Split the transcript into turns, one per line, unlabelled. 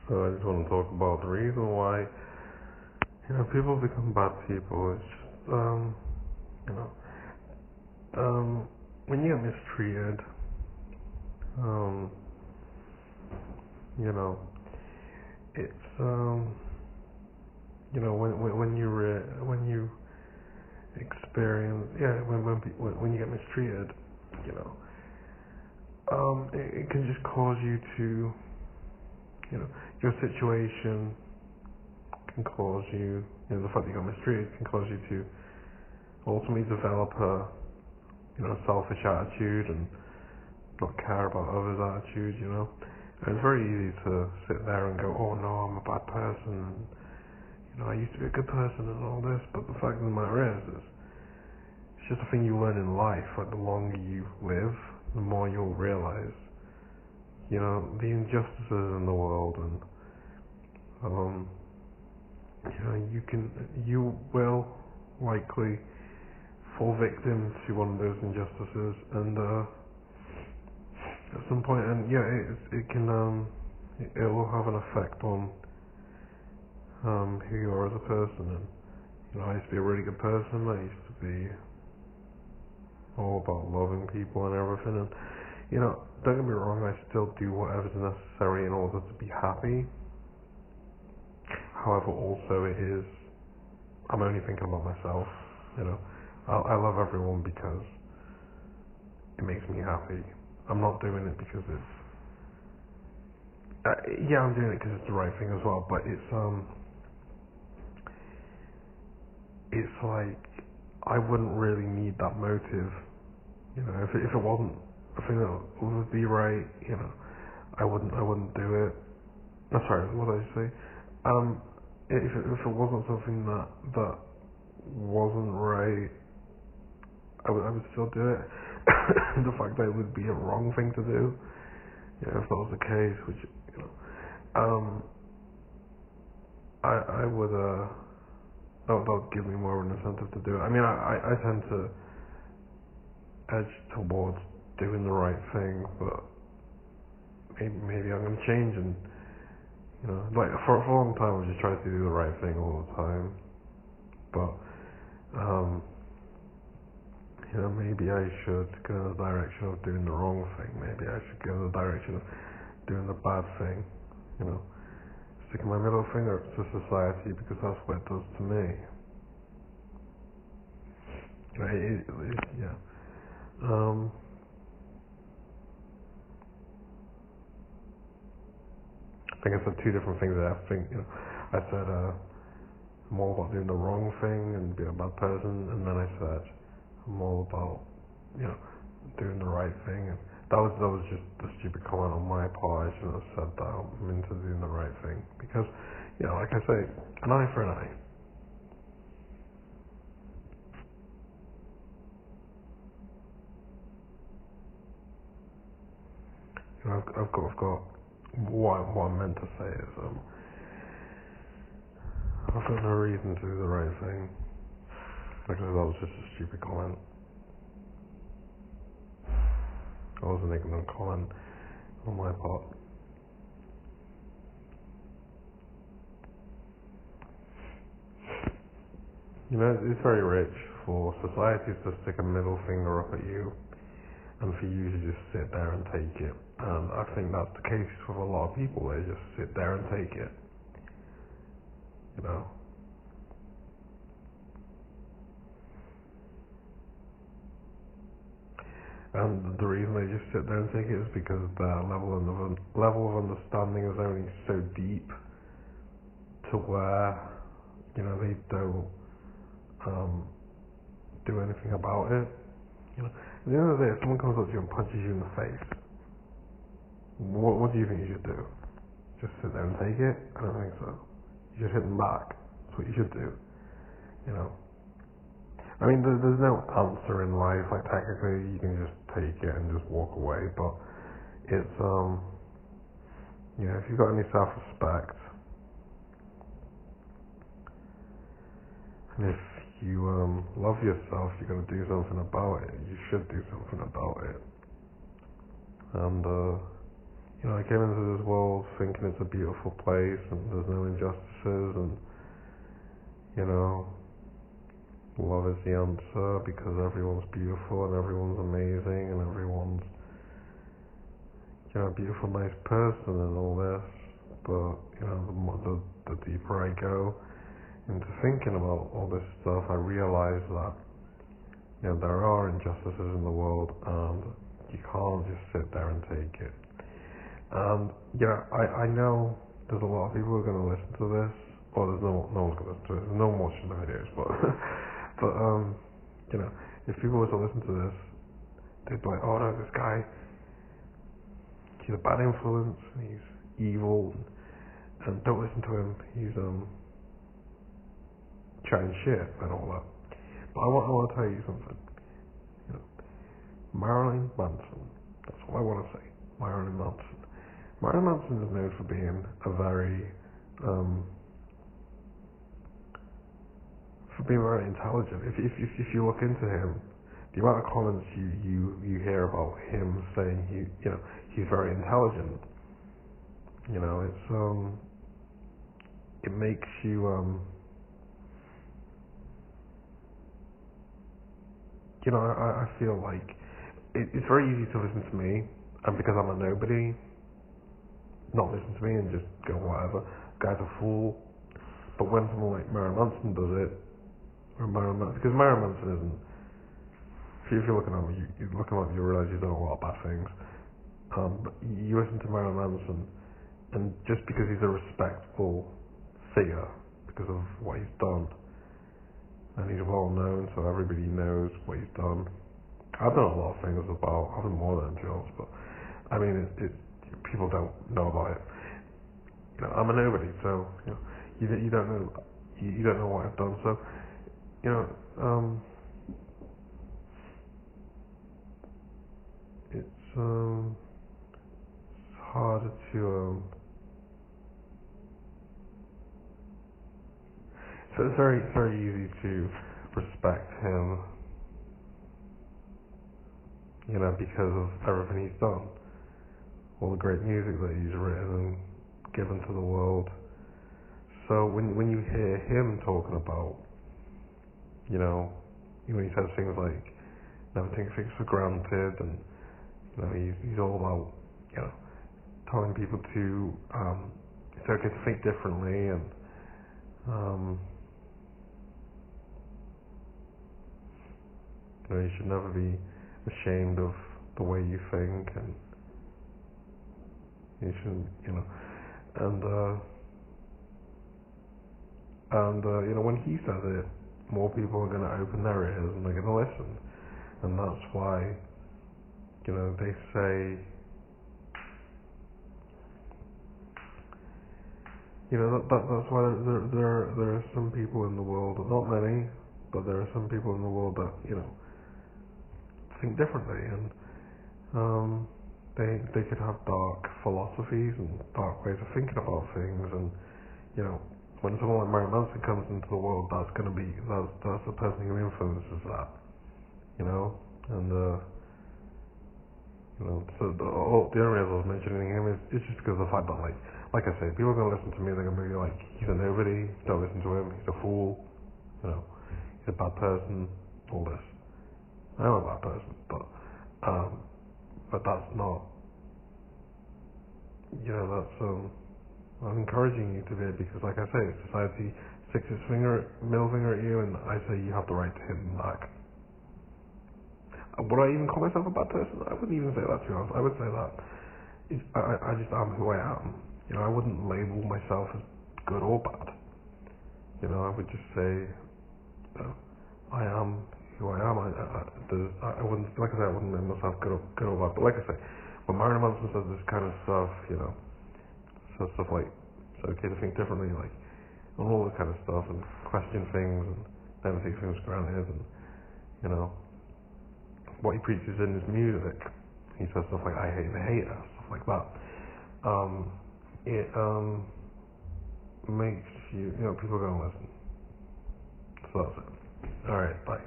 So I just want to talk about the reason why, people become bad people. It's just, you know, when you get mistreated, um, you know, it's, when you experience, when you get mistreated, you know, it can just cause you to, your situation can cause you, the fact that you got mistreated can cause you to ultimately develop a, selfish attitude and not care about others' attitude. And it's very easy to sit there and go, oh no, I'm a bad person, and, I used to be a good person and all this, but the fact of the matter is it's just a thing you learn in life. Like, the longer you live, the more you'll realize, the injustices in the world, and, you will likely fall victim to one of those injustices, and, at some point, and it will have an effect on, who you are as a person. And, I used to be a really good person. I used to be all about loving people and everything, and, don't get me wrong, I still do whatever's necessary in order to be happy. However, also I'm only thinking about myself. I love everyone because it makes me happy. I'm not doing it because it's, I'm doing it because it's the right thing as well, but it's like, I wouldn't really need that motive, if it wasn't a thing that would be right, I wouldn't do it. Sorry, what did I say? If it wasn't something that wasn't right, I would still do it. The fact that it would be a wrong thing to do, if that was the case, which, I would, that would give me more of an incentive to do it. I mean, I tend to edge towards doing the right thing, but maybe I'm going to change, and, like, for a long time I just tried to do the right thing all the time, but, maybe I should go in the direction of doing the wrong thing. Maybe I should go in the direction of doing the bad thing, sticking my middle finger up to society, because that's what it does to me. Yeah. I think I said two different things there. I said, I'm all about doing the wrong thing and being a bad person, and then I said I'm all about, doing the right thing. And that was just a stupid comment on my part. I shouldn't have said that. I'm into doing the right thing because, like I say, an eye for an eye. I've got what I meant to say is, I've got no reason to do the right thing, because that was just a stupid comment. I was an ignorant comment on my part. It's very rich for societies to stick a middle finger up at you, and for you to just sit there and take it. And I think that's the case with a lot of people. They just sit there and take it. And the reason they just sit there and take it is because their level of understanding is only so deep to where, they don't do anything about it. At the end of the day, if someone comes up to you and punches you in the face, what do you think you should do? Just sit there and take it? I don't think so. You should hit them back. That's what you should do. I mean, there's no answer in life. Like, technically, you can just take it and just walk away. But it's, if you've got any self-respect, and if you love yourself, you're going to do something about it. You should do something about it. And I came into this world thinking it's a beautiful place and there's no injustices and, you know, love is the answer because everyone's beautiful and everyone's amazing and everyone's, a beautiful, nice person and all this. But, the deeper I go into thinking about all this stuff, I realize that, there are injustices in the world and you can't just sit there and take it. And, I know there's a lot of people who are going to listen to this. Well, there's no one's going to listen to it. There's no one watching the videos, but, if people were to listen to this, they'd be like, oh no, this guy, he's a bad influence, he's evil, and don't listen to him, he's, chatting shit and all that. But I want to tell you something. Marilyn Manson, that's all I want to say. Marilyn Manson. Marilyn Manson is known for being a very, intelligent. If you look into him, the amount of comments you hear about him saying he's very intelligent, it makes you I feel like it's very easy to listen to me, and because I'm a nobody, not listen to me and just go whatever. Guy's a fool. But when someone like Marilyn Manson does it, because Marilyn Manson isn't. If you're looking at him, you look at him, you realise he's done a lot of bad things. But you listen to Marilyn Manson, and just because he's a respectable figure, because of what he's done, and he's well known, so everybody knows what he's done. I've done a lot of things I've done more than jobs, but I mean, people don't know about it. I'm a nobody, so you don't know you don't know what I've done. So it's harder to so it's very easy to respect him, because of everything he's done, all the great music that he's written and given to the world. So when you hear him talking about, when he says things like never take things for granted, and he's all about telling people to it's okay to think differently, and you should never be ashamed of the way you think, and you shouldn't, and when he says it, more people are going to open their ears and they're going to listen, and that's why they say that's why there are some people in the world, not many, but there are some people in the world that think differently, and they could have dark philosophies and dark ways of thinking about things, and when someone like Marilyn Manson comes into the world, that's the person who influences that, and so the only reason I was mentioning him is just because of the fact that like I say, people are gonna listen to me, they're gonna be like, he's a nobody, don't listen to him, he's a fool, he's a bad person, all this. I'm a bad person, but that's not, that's I'm encouraging you to be, because like I say, society sticks its middle finger at you, and I say you have the right to hit them back. Would I even call myself a bad person? I wouldn't even say that, to be honest. I would say that I just am who I am. I wouldn't label myself as good or bad. I would just say I am who I am. I wouldn't, like I say, I wouldn't make myself good or bad. But like I say, when Marilyn Manson says this kind of stuff, says stuff like it's okay to think differently, and all that kind of stuff, and question things, and never take things for granted, and what he preaches in his music, he says stuff like I hate the hater, stuff like that. It makes people go and listen. So that's it. Alright, bye.